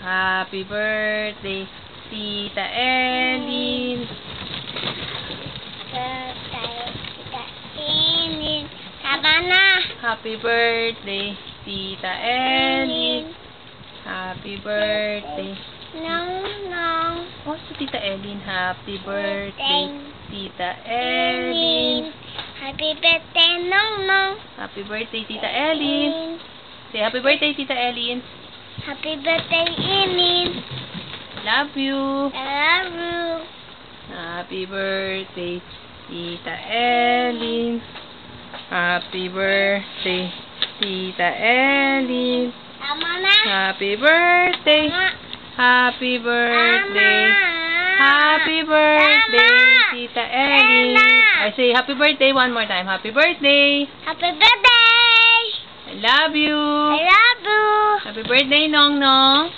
Happy birthday, Tita Ellen. Tama na. Happy birthday, Tita Ellen. Happy birthday. Nong. Oh, si Tita Ellen. Happy birthday, Tita Ellen. Happy birthday, Nong. Happy birthday, Tita Ellen. Say happy birthday, Tita Ellen. Happy birthday, Inin. Love you. I love you. Happy birthday, Tita Ellen. Happy birthday, Tita Ellen. Tama na. Happy birthday. Tama. Happy birthday. Tama. Happy birthday, Tama. Tita Ellen. Tama. I say happy birthday one more time. Happy birthday. Happy birthday. I love you. I love you. Happy birthday, Nong Nong.